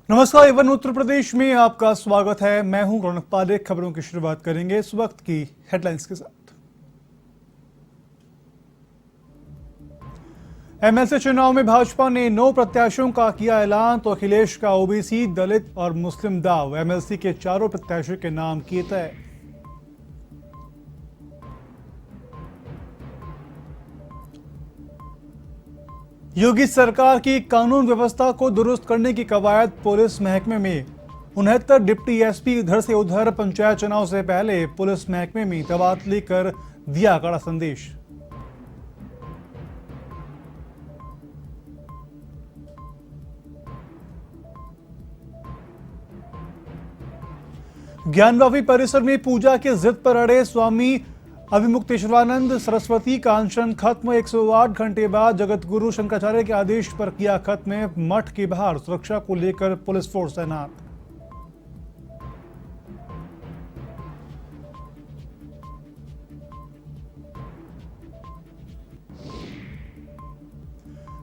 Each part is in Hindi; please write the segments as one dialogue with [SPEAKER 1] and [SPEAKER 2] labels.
[SPEAKER 1] नमस्कार। एवन उत्तर प्रदेश में आपका स्वागत है। मैं हूं रौनक पाले। खबरों की शुरुआत करेंगे इस वक्त की हेडलाइंस के साथ। एमएलसी चुनाव में भाजपा ने 9 प्रत्याशियों का किया ऐलान, तो अखिलेश का ओबीसी, दलित और मुस्लिम दाव। एमएलसी के चारों प्रत्याशियों के नाम किए तय। योगी सरकार की कानून व्यवस्था को दुरुस्त करने की कवायद। पुलिस महकमे में 69 डिप्टी एसपी इधर से उधर। पंचायत चुनाव से पहले पुलिस महकमे में तबादले कर दिया कड़ा संदेश। ज्ञानवापी परिसर में पूजा की जिद पर अड़े स्वामी अभिमुक्तेश्वरानंद सरस्वती का अनशन खत्म। 108 घंटे बाद जगत गुरु शंकराचार्य के आदेश पर किया खत्म। मठ के बाहर सुरक्षा को लेकर पुलिस फोर्स तैनात।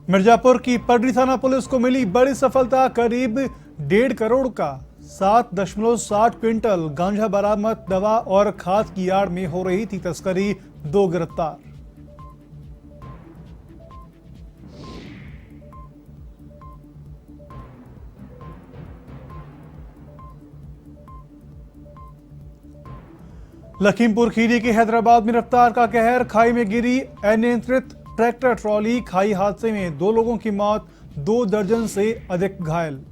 [SPEAKER 1] मिर्जापुर की पडरी थाना पुलिस को मिली बड़ी सफलता। करीब 1.5 करोड़ का 7.60 क्विंटल गांजा बरामद। दवा और खाद की आड़ में हो रही थी तस्करी। 2 गिरफ्तार। लखीमपुर खीरी के हैदराबाद में रफ्तार का कहर। खाई में गिरी अनियंत्रित ट्रैक्टर ट्रॉली। खाई हादसे में 2 लोगों की मौत, 2 दर्जन से अधिक घायल।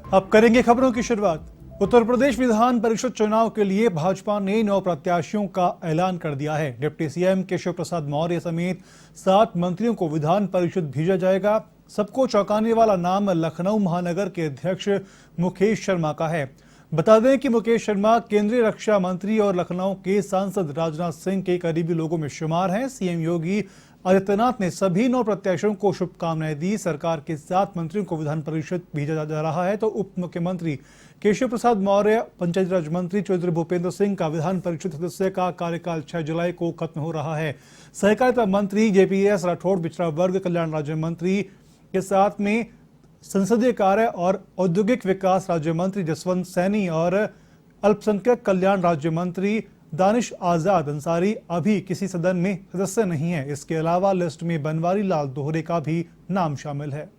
[SPEAKER 1] अब करेंगे खबरों की शुरुआत। उत्तर प्रदेश विधान परिषद चुनाव के लिए भाजपा ने 9 प्रत्याशियों का ऐलान कर दिया है। डिप्टी सीएम केशव प्रसाद मौर्य समेत 7 मंत्रियों को विधान परिषद भेजा जाएगा। सबको चौंकाने वाला नाम लखनऊ महानगर के अध्यक्ष मुकेश शर्मा का है। बता दें कि मुकेश शर्मा केंद्रीय रक्षा मंत्री और लखनऊ के सांसद राजनाथ सिंह के करीबी लोगों में शुमार हैं। सीएम योगी आदित्यनाथ ने सभी 9 प्रत्याशियों को शुभकामनाएं दी। सरकार के 7 मंत्रियों को विधान परिषद भेजा जा रहा है, तो उप मुख्यमंत्री केशव प्रसाद मौर्य, पंचायत राज मंत्री चौधरी भूपेंद्र सिंह का विधान परिषद सदस्य का कार्यकाल 6 जुलाई को खत्म हो रहा है। सहकारिता मंत्री जेपीएस राठौड़, पिछड़ा वर्ग कल्याण राज्य मंत्री के साथ में संसदीय कार्य और औद्योगिक विकास राज्य मंत्री जसवंत सैनी और अल्पसंख्यक कल्याण राज्य मंत्री दानिश आजाद अंसारी अभी किसी सदन में सदस्य नहीं है। इसके अलावा लिस्ट में बनवारी लाल दोहरे का भी नाम शामिल है।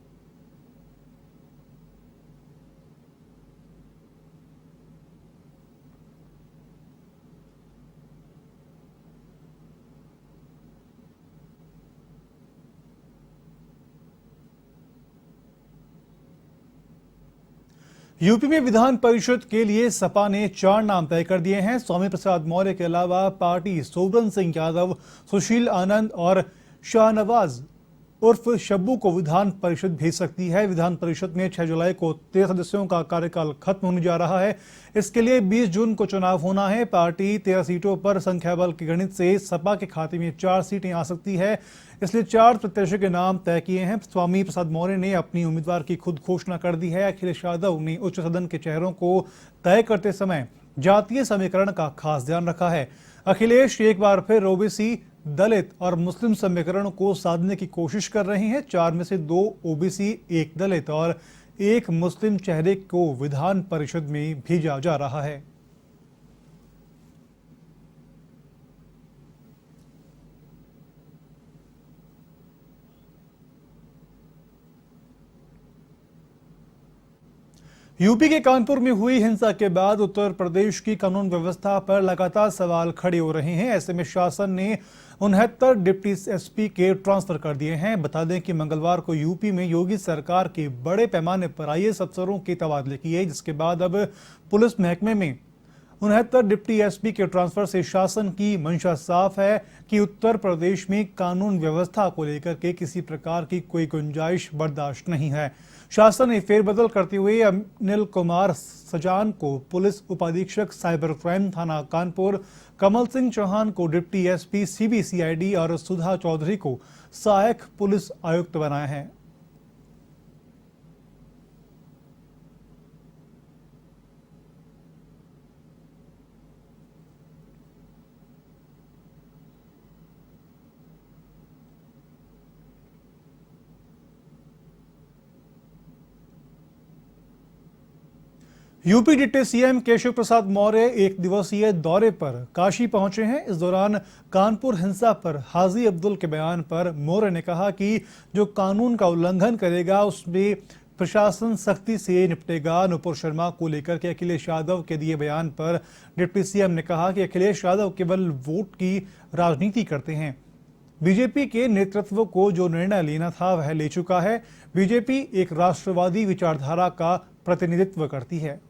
[SPEAKER 1] यूपी में विधान परिषद के लिए सपा ने 4 नाम तय कर दिए हैं। स्वामी प्रसाद मौर्य के अलावा पार्टी सोबरन सिंह यादव, सुशील आनंद और शाहनवाज उर्फ शब्बू को विधान परिषद भेज सकती है। विधान परिषद में 6 जुलाई को 13 सदस्यों का कार्यकाल खत्म होने जा रहा है। इसके लिए 20 जून को चुनाव होना है। पार्टी 13 सीटों पर संख्या बल के गणित से सपा के खाते में 4 सीटें आ सकती है, इसलिए 4 प्रत्याशियों के नाम तय किए हैं। स्वामी प्रसाद मौर्य ने अपनी उम्मीदवार की खुद घोषणा कर दी है। अखिलेश यादव ने उच्च सदन के चेहरों को तय करते समय जातीय समीकरण का खास ध्यान रखा है। अखिलेश एक बार फिर ओबीसी, दलित और मुस्लिम समीकरण को साधने की कोशिश कर रहे हैं। 4 में से 2 ओबीसी, 1 दलित और 1 मुस्लिम चेहरे को विधान परिषद में भेजा जा रहा है। यूपी के कानपुर में हुई हिंसा के बाद उत्तर प्रदेश की कानून व्यवस्था पर लगातार सवाल खड़े हो रहे हैं। ऐसे में शासन ने 69 डिप्टी एसपी के ट्रांसफर कर दिए हैं। बता दें कि मंगलवार को यूपी में योगी सरकार के बड़े पैमाने पर आईएएस अफसरों के तबादले किए, जिसके बाद अब पुलिस महकमे में 69 डिप्टी एसपी के ट्रांसफर से शासन की मंशा साफ है कि उत्तर प्रदेश में कानून व्यवस्था को लेकर के किसी प्रकार की कोई गुंजाइश बर्दाश्त नहीं है। शासन ने फेरबदल करते हुए अनिल कुमार सजान को पुलिस उपाधीक्षक साइबर क्राइम थाना कानपुर कमल सिंह चौहान को डिप्टी एसपी सीबीसीआईडी और सुधा चौधरी को सहायक पुलिस आयुक्त बनाया है। UP deputy CM Keshav Prasad Maurya एक दिवसीय दौरे पर काशी पहुंचे हैं। इस दौरान कानपुर हिंसा पर हाजी अब्दुल के बयान पर मौर्य ने कहा कि जो कानून का उल्लंघन करेगा उसमें प्रशासन सख्ती से निपटेगा। नुपुर शर्मा को लेकर के अखिलेश यादव के दिए बयान पर डिप्टी सीएम ने कहा कि अखिलेश यादव केवल वोट की राजनीति करते हैं। बीजेपी के नेतृत्व को जो निर्णय लेना था वह ले चुका है। बीजेपी एक राष्ट्रवादी विचारधारा का प्रतिनिधित्व करती है।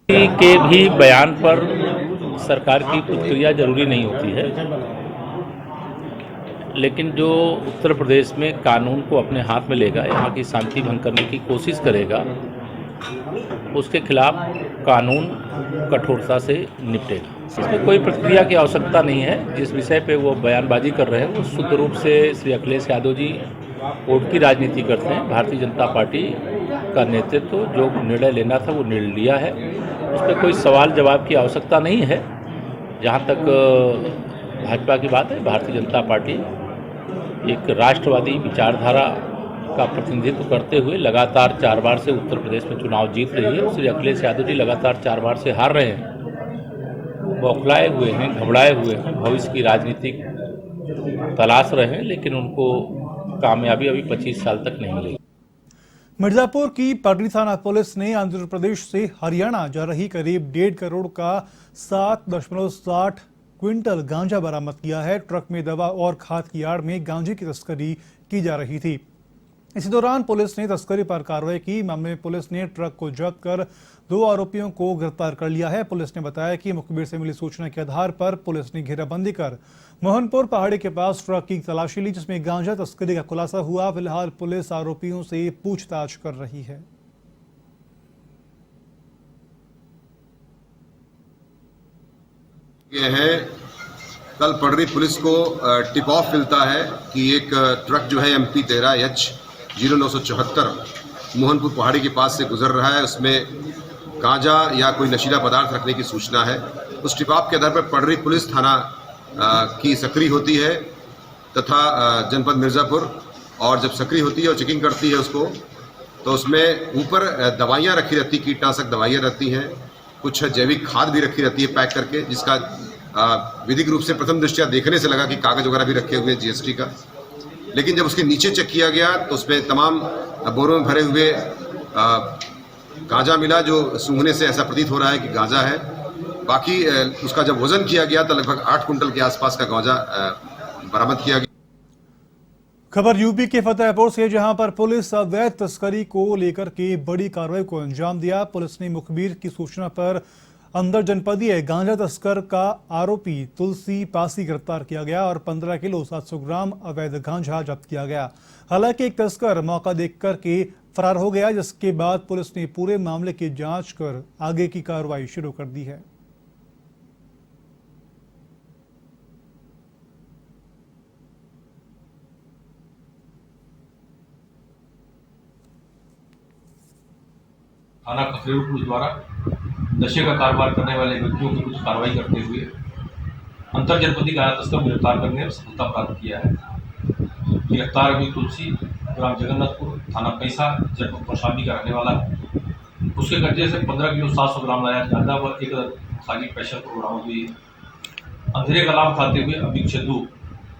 [SPEAKER 2] के भी बयान पर सरकार की प्रतिक्रिया जरूरी नहीं होती है, लेकिन जो उत्तर प्रदेश में कानून को अपने हाथ में लेगा, यहाँ की शांति भंग करने की कोशिश करेगा, उसके खिलाफ कानून कठोरता से निपटेगा। इसमें कोई प्रतिक्रिया की आवश्यकता नहीं है। जिस विषय पे वो बयानबाजी कर रहे हैं वो शुद्ध रूप से श्री अखिलेश यादव जी वोट की राजनीति करते हैं। भारतीय जनता पार्टी का नेतृत्व जो निर्णय लेना था वो निर्णय लिया है, उस पर कोई सवाल जवाब की आवश्यकता नहीं है। जहाँ तक भाजपा की बात है, भारतीय जनता पार्टी एक राष्ट्रवादी विचारधारा का प्रतिनिधित्व करते हुए लगातार 4 बार से उत्तर प्रदेश में चुनाव जीत रही है। श्री अखिलेश यादव जी लगातार 4 बार से हार रहे हैं, बौखलाए हुए हैं, घबराए हुए हैं, भविष्य की राजनीतिक तलाश रहे हैं, लेकिन उनको कामयाबी अभी 25 साल तक नहीं मिलेगी।
[SPEAKER 1] मिर्जापुर की पटरी थाना पुलिस ने आंध्र प्रदेश से हरियाणा जा रही करीब 1.5 करोड़ का 7.60 क्विंटल गांजा बरामद किया है। ट्रक में दवा और खाद की आड़ में गांजे की तस्करी की जा रही थी। इसी दौरान पुलिस ने तस्करी पर कार्रवाई की। मामले में पुलिस ने ट्रक को जब्त कर 2 आरोपियों को गिरफ्तार कर लिया है। पुलिस ने बताया कि मुखबिर से मिली सूचना के आधार पर पुलिस ने घेराबंदी कर मोहनपुर पहाड़ी के पास ट्रक की तलाशी ली, जिसमें गांजा तस्करी का खुलासा हुआ। फिलहाल पुलिस आरोपियों से पूछताछ कर रही है।
[SPEAKER 3] ये है, कल पटरी पुलिस को टिप ऑफ मिलता है कि एक ट्रक जो है MP 13H0974 मोहनपुर पहाड़ी के पास से गुजर रहा है। उसमें गांजा या कोई नशीला पदार्थ रखने की सूचना है। उस टिप ऑफ के आधार पर पटरी पुलिस थाना की सक्रिय होती है तथा जनपद मिर्जापुर, और जब सक्रिय होती है और चेकिंग करती है उसको, तो उसमें ऊपर दवाइयाँ रखी रहती, कीटनाशक दवाइयाँ रहती हैं, कुछ जैविक खाद भी रखी रहती है पैक करके, जिसका विधिक रूप से प्रथम दृष्टया देखने से लगा कि कागज वगैरह भी रखे हुए GST का। लेकिन जब उसके नीचे चेक किया गया तो उसमें तमाम बोरों में भरे हुए गांजा मिला, जो सूंघने से ऐसा प्रतीत हो रहा है कि गांजा है। बाकी उसका जब वजन किया गया तो लगभग 8 कुंटल के आसपास का गांजा बरामद किया गया।
[SPEAKER 1] खबर यूपी के फतेहपुर से, जहां पर पुलिस अवैध तस्करी को लेकर के बड़ी कार्रवाई को अंजाम दिया। पुलिस ने मुखबिर की सूचना पर अंदर जनपदीय गांजा तस्कर का आरोपी तुलसी पासी गिरफ्तार किया गया और 15 किलो 700 ग्राम अवैध गांजा जब्त किया गया। हालांकि एक तस्कर मौका देखकर के फरार हो गया, जिसके बाद पुलिस ने पूरे मामले की जांच कर आगे की कार्रवाई शुरू कर दी है।
[SPEAKER 4] थाना खखरेल पुलिस द्वारा नशे का कारोबार करने वाले व्यक्तियों की कुछ कार्रवाई करते हुए अंतर जनपदी गांजा तस्कर गिरफ्तार करने में सफलता प्राप्त किया है। गिरफ्तार अभी तुलसी ग्राम जगन्नाथपुर थाना पैसा जनपद कौशाम्बी का रहने वाला है। उसके कब्जे से 15 किलो 700 ग्राम नाजायज गांजा व एक खाली प्रेशर को बरामद हुई है। अंधेरे का लाभ उठाते हुए अभी सिद्धू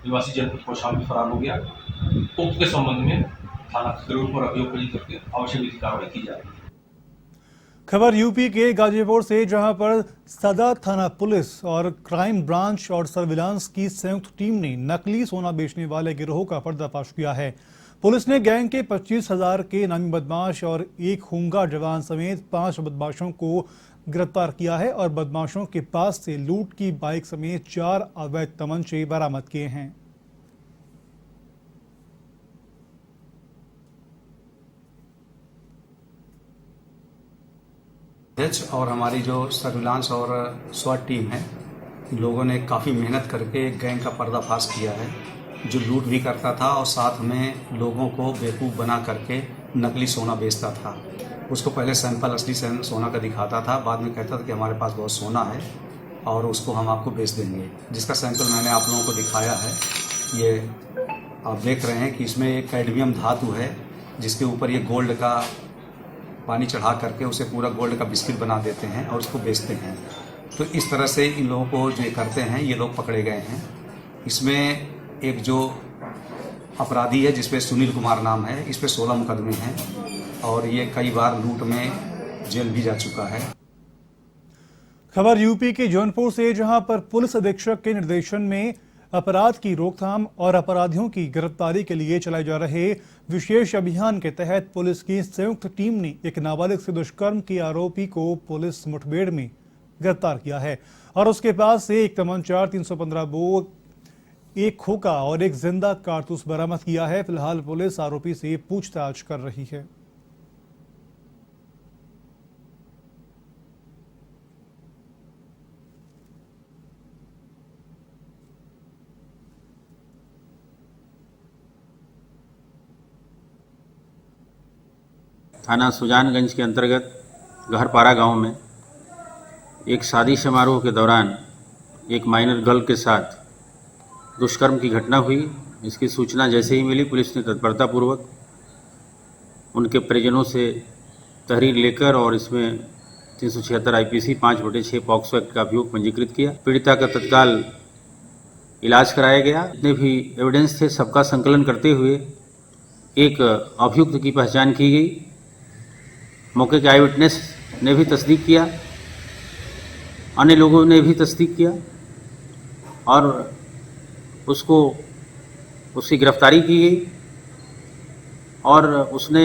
[SPEAKER 4] निवासी जनपद कौशाम्बी फरार हो गया। उक्त के संबंध में थाना खखरेल पर अभियोग पंजीकृत करके आवश्यक विधि कार्रवाई की जाएगी।
[SPEAKER 1] खबर यूपी के गाजीपुर से, जहां पर सदर थाना पुलिस और क्राइम ब्रांच और सर्विलांस की संयुक्त टीम ने नकली सोना बेचने वाले गिरोह का पर्दाफाश किया है। पुलिस ने गैंग के 25,000 के नामी बदमाश और एक होमगार्ड जवान समेत 5 बदमाशों को गिरफ्तार किया है और बदमाशों के पास से लूट की बाइक समेत 4 अवैध तमंचे बरामद किए हैं।
[SPEAKER 5] एच और हमारी जो सर्विलांस और स्वाट टीम है, इन लोगों ने काफ़ी मेहनत करके एक गैंग का पर्दाफाश किया है जो लूट भी करता था और साथ में लोगों को बेवकूफ़ बना करके नकली सोना बेचता था। उसको पहले सैंपल असली सोना का दिखाता था, बाद में कहता था कि हमारे पास बहुत सोना है और उसको हम आपको बेच देंगे, जिसका सैंपल मैंने आप लोगों को दिखाया है। ये आप देख रहे हैं कि इसमें एक कैडमियम धातु है जिसके ऊपर ये गोल्ड का पानी चढ़ा करके उसे पूरा गोल्ड का बिस्किट बना देते हैं और उसको बेचते हैं। तो इस तरह से इन लोगों को जो करते हैं ये लोग पकड़े गए हैं। इसमें एक जो अपराधी है जिसपे सुनील कुमार नाम है, इस पे 16 मुकदमे हैं और ये कई बार लूट में जेल भी जा चुका है।
[SPEAKER 1] खबर यूपी के जौनपुर से, जहां पर पुलिस अधीक्षक के निर्देशन में अपराध की रोकथाम और अपराधियों की गिरफ्तारी के लिए चलाए जा रहे विशेष अभियान के तहत पुलिस की संयुक्त टीम ने एक नाबालिग से दुष्कर्म के आरोपी को पुलिस मुठभेड़ में गिरफ्तार किया है और उसके पास से एक तमंचा, 315 बोर, एक खोखा और एक जिंदा कारतूस बरामद किया है। फिलहाल पुलिस आरोपी से पूछताछ कर रही है।
[SPEAKER 6] थाना सुजानगंज के अंतर्गत गहरपारा गांव में एक शादी समारोह के दौरान एक माइनर गर्ल के साथ दुष्कर्म की घटना हुई। इसकी सूचना जैसे ही मिली, पुलिस ने तत्परतापूर्वक उनके परिजनों से तहरीर लेकर और इसमें 376 IPC 5/6 पॉक्सो एक्ट का अभियोग पंजीकृत किया। पीड़िता का तत्काल इलाज कराया गया। जितने भी एविडेंस थे सबका संकलन करते हुए एक अभियुक्त की पहचान की गई। मौके के आई विटनेस ने भी तस्दीक किया, अन्य लोगों ने भी तस्दीक किया और उसकी गिरफ्तारी की गई और उसने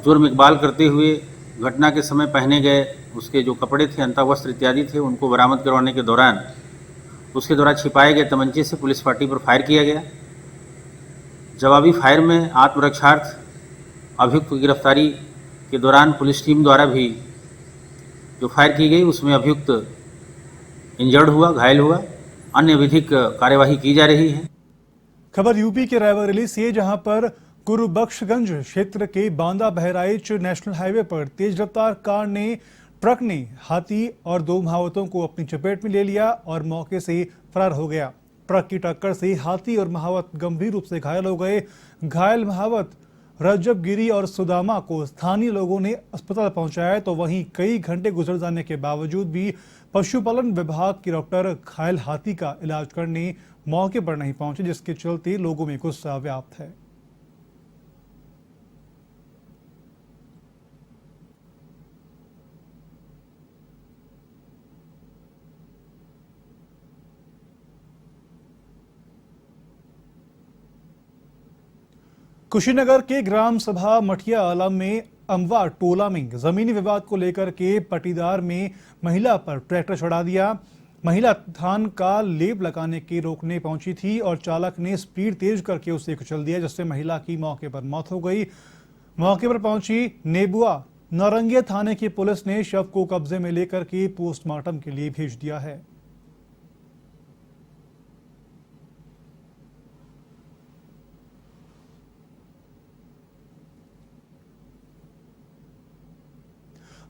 [SPEAKER 6] जुर्म इकबाल करते हुए घटना के समय पहने गए उसके जो कपड़े थे, अंतःवस्त्र इत्यादि थे, उनको बरामद करवाने के दौरान उसके द्वारा छिपाए गए तमंचे से पुलिस पार्टी पर फायर किया गया। जवाबी फायर में आत्मरक्षार्थ अभियुक्त की गिरफ्तारी के दौरान पुलिस टीम द्वारा भी जो फायर की गई उसमें अभियुक्त इंजर्ड हुआ, घायल हुआ। अन्य विधिक कार्यवाही की जा रही है।
[SPEAKER 1] खबर यूपी के रायबरेली से, जहां पर गुरुबख्शगंज क्षेत्र के बांदा बहराइच नेशनल हाईवे पर तेज रफ्तार कार ने ट्रक ने हाथी और 2 महावतों को अपनी चपेट में ले लिया और मौके से फरार हो गया। ट्रक की टक्कर से हाथी और महावत गंभीर रूप से घायल हो गए। घायल महावत रजब गिरी और सुदामा को स्थानीय लोगों ने अस्पताल पहुंचाया, तो वहीं कई घंटे गुजर जाने के बावजूद भी पशुपालन विभाग के डॉक्टर घायल हाथी का इलाज करने मौके पर नहीं पहुंचे, जिसके चलते लोगों में गुस्सा व्याप्त है। कुशीनगर के ग्राम सभा मठिया आलम में अमवा टोला में जमीनी विवाद को लेकर के पटीदार में महिला पर ट्रैक्टर चढ़ा दिया। महिला धान का लेप लगाने के रोकने पहुंची थी और चालक ने स्पीड तेज करके उसे कुचल दिया, जिससे महिला की मौके पर मौत हो गई। मौके पर पहुंची नेबुआ नौरंगिया थाने की पुलिस ने शव को कब्जे में लेकर के पोस्टमार्टम के लिए भेज दिया है।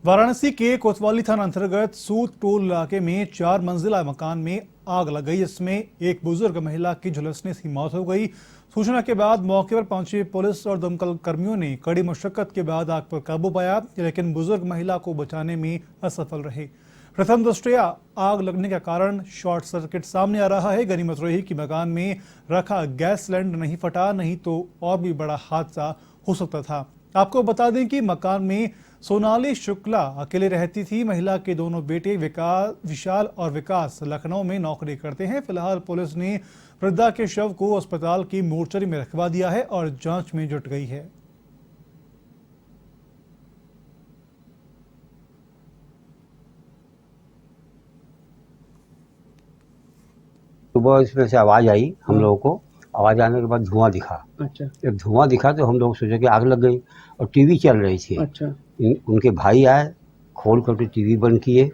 [SPEAKER 1] वाराणसी के कोतवाली थाना अंतर्गत सूत टोल इलाके में 4 मंजिला मकान में आग लग गई, जिसमें एक बुजुर्ग महिला की झुलसने से मौत हो गई। सूचना के बाद मौके पर पहुंचे पुलिस और दमकल कर्मियों ने कड़ी मशक्कत के बाद आग पर काबू पाया, लेकिन बुजुर्ग महिला को बचाने में असफल रहे। प्रथम दृष्टया आग लगने का कारण शॉर्ट सर्किट सामने आ रहा है। गनीमत रही कि मकान में रखा गैस सिलेंडर नहीं फटा, नहीं तो और भी बड़ा हादसा हो सकता था। आपको बता दें कि मकान में सोनाली शुक्ला अकेले रहती थी। महिला के दोनों बेटे विशाल और विकास लखनऊ में नौकरी करते हैं। फिलहाल पुलिस ने वृद्धा के शव को अस्पताल की मोर्चरी में रखवा दिया है और जांच में जुट गई है।
[SPEAKER 7] सुबह इसमें से आवाज आई, हम लोगों को आवाज आने के बाद धुआं दिखा।
[SPEAKER 8] अच्छा।
[SPEAKER 7] जब धुआं दिखा तो हम लोग सोचे कि आग लग गई और टीवी चल रही थी।
[SPEAKER 8] अच्छा।
[SPEAKER 7] उनके भाई आए, खोल करके टीवी बंद किए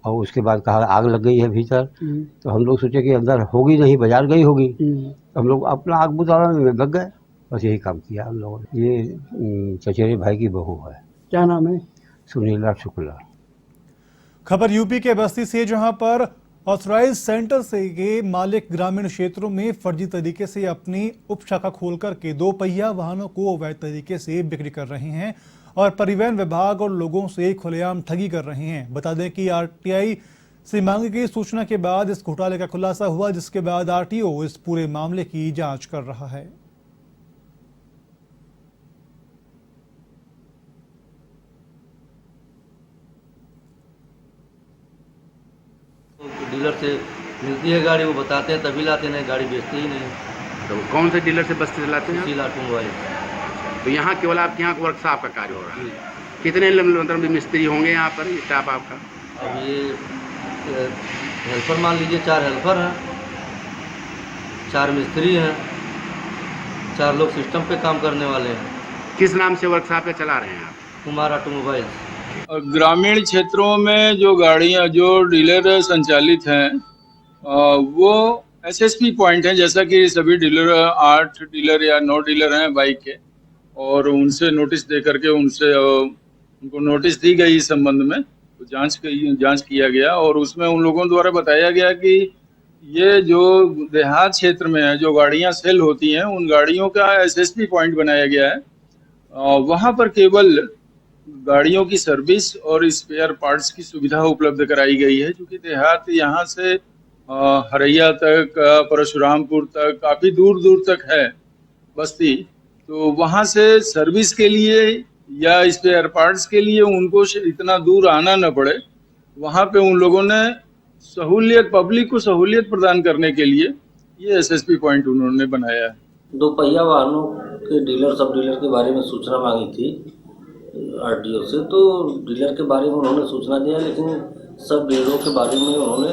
[SPEAKER 7] और उसके बाद कहा आग लग गई है भीतर। तो हम लोग सोचे कि अंदर होगी नहीं, बाजार गई होगी। तो हम लोग अपना आग बुझाने में लग गए, बस यही काम किया हम लोगों ने। ये चचेरे भाई की बहू है।
[SPEAKER 8] क्या नाम है?
[SPEAKER 7] सुनीला शुक्ला।
[SPEAKER 1] खबर यूपी के बस्ती से, जहां पर ऑथराइज सेंटर से के मालिक ग्रामीण क्षेत्रों में फर्जी तरीके से अपनी उप शाखा खोल करके 2 पहिया वाहनों को अवैध तरीके से बिक्री कर रहे हैं और परिवहन विभाग और लोगों से खुलेआम ठगी कर रहे हैं। बता दें कि आरटीआई से मांगी गई सूचना के बाद इस घोटाले का खुलासा हुआ, जिसके बाद आरटीओ इस पूरे मामले की जांच कर रहा है।
[SPEAKER 9] डीलर से मिलती है गाड़ी, वो बताते हैं तभी लाते हैं, गाड़ी बेचते ही नहीं।
[SPEAKER 10] तो कौन से डीलर से बस्ती चलाते हैं?
[SPEAKER 9] Seal automobile.
[SPEAKER 10] तो यहाँ केवल आपके यहाँ वर्कशॉप का कार्य हो रहा है। कितने मतलब मिस्त्री होंगे यहाँ पर स्टाफ आपका?
[SPEAKER 9] अब ये हेल्पर मान लीजिए 4 हेल्पर हैं, 4 मिस्त्री हैं, 4 लोग सिस्टम पे काम करने वाले हैं।
[SPEAKER 10] किस नाम से वर्कशॉप पे चला रहे हैं आप?
[SPEAKER 9] कुमार ऑटोमोबाइल।
[SPEAKER 11] ग्रामीण क्षेत्रों में जो गाड़ियां, जो डीलर संचालित हैं, वो एसएसपी पॉइंट हैं। जैसा कि सभी डीलर 8 डीलर या 9 डीलर हैं बाइक के, और उनसे नोटिस दे करके उनको नोटिस दी गई इस संबंध में। तो जांच किया गया और उसमें उन लोगों द्वारा बताया गया कि ये जो देहात क्षेत्र में है, जो गाड़ियां सेल होती हैं, उन गाड़ियों का एसएसपी पॉइंट बनाया गया है। वहाँ पर केवल गाड़ियों की सर्विस और स्पेयर पार्ट्स की सुविधा उपलब्ध कराई गई है। क्योंकि देहात यहाँ से हरैया तक, परशुरामपुर तक, काफ़ी दूर दूर तक है बस्ती। तो वहाँ से सर्विस के लिए या स्पेयर पार्ट्स के लिए उनको इतना दूर आना न पड़े, वहाँ पे उन लोगों ने सहूलियत, पब्लिक को सहूलियत प्रदान करने के लिए ये एसएसपी पॉइंट उन्होंने बनाया है।
[SPEAKER 9] 2 पहिया वाहनों के डीलर, सब डीलर के बारे में सूचना मांगी थी आरटीओ से। तो डीलर के बारे में उन्होंने सूचना दिया, लेकिन सब डीलरों के बारे में उन्होंने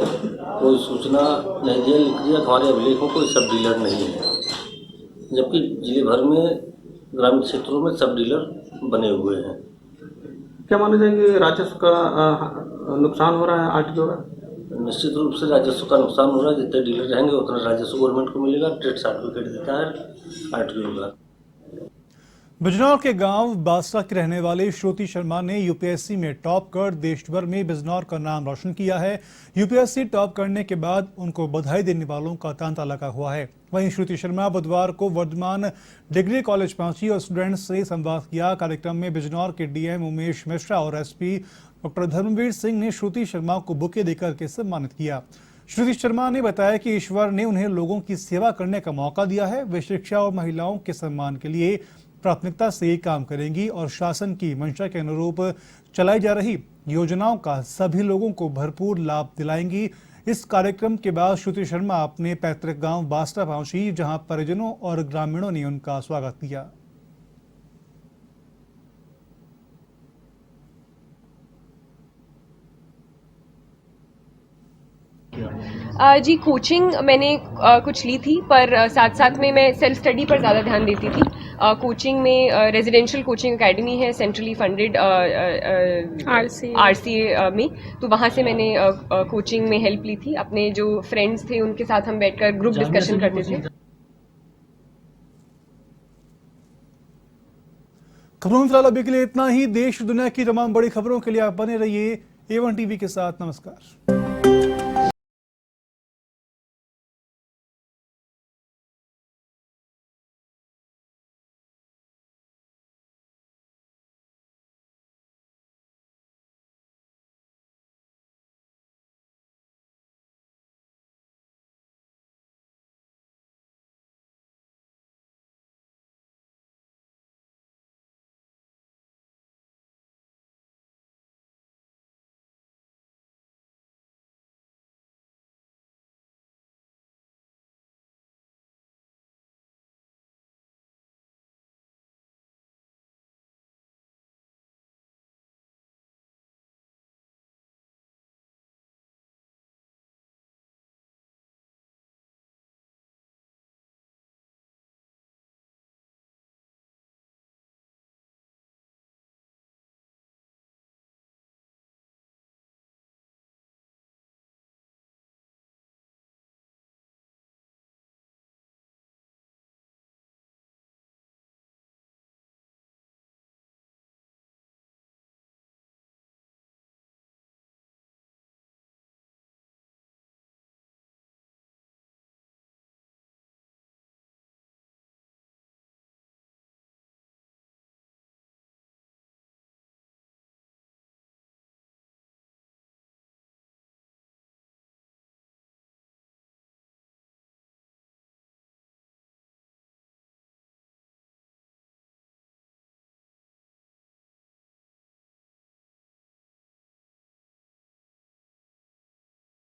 [SPEAKER 9] कोई सूचना नहीं दिया। लिख दिया हमारे अभिलेखों को सब डीलर नहीं है, जबकि जिले भर में ग्रामीण क्षेत्रों में सब डीलर बने हुए हैं।
[SPEAKER 8] क्या माना जाए कि राजस्व का नुकसान हो रहा है आरटीओ का?
[SPEAKER 9] निश्चित रूप से राजस्व का नुकसान हो रहा है। जितने डीलर रहेंगे उतना राजस्व गवर्नमेंट को मिलेगा। ट्रेड सर्टिफिकेट देता है आरटीओ का।
[SPEAKER 1] बिजनौर के गांव बासरा के रहने वाले श्रुति शर्मा ने यूपीएससी में टॉप कर देश भर में बिजनौर का नाम रोशन किया है। यूपीएससी टॉप करने के बाद उनको बधाई देने वालों का तांता लगा हुआ है। वहीं श्रुति शर्मा बुधवार को वर्धमान डिग्री कॉलेज पहुंची और स्टूडेंट्स से संवाद किया। कार्यक्रम में बिजनौर के डीएम उमेश मिश्रा और एसपी डॉक्टर धर्मवीर सिंह ने श्रुति शर्मा को बुके देकर के सम्मानित किया। श्रुति शर्मा ने बताया कि ईश्वर ने उन्हें लोगों की सेवा करने का मौका दिया है। वे शिक्षा और महिलाओं के सम्मान के लिए प्राथमिकता से काम करेंगी और शासन की मंशा के अनुरूप चलाई जा रही योजनाओं का सभी लोगों को भरपूर लाभ दिलाएंगी। इस कार्यक्रम के बाद श्रुति शर्मा अपने पैतृक गांव बासरा पहुंची, जहां परिजनों और ग्रामीणों ने उनका स्वागत किया।
[SPEAKER 12] जी, कोचिंग मैंने कुछ ली थी, पर साथ साथ में मैं सेल्फ स्टडी पर ज़्यादा ध्यान देती थी। कोचिंग में रेजिडेंशियल कोचिंग एकेडमी है, सेंट्रली फंडेड आरसीए में, तो वहाँ से मैंने कोचिंग में हेल्प ली थी। अपने जो फ्रेंड्स थे उनके साथ हम बैठकर ग्रुप डिस्कशन करते थे।
[SPEAKER 1] खबरों में फिलहाल अभी के लिए इतना ही। देश दुनिया की तमाम बड़ी खबरों के लिए आप बने रहिए A1 टीवी के साथ। नमस्कार।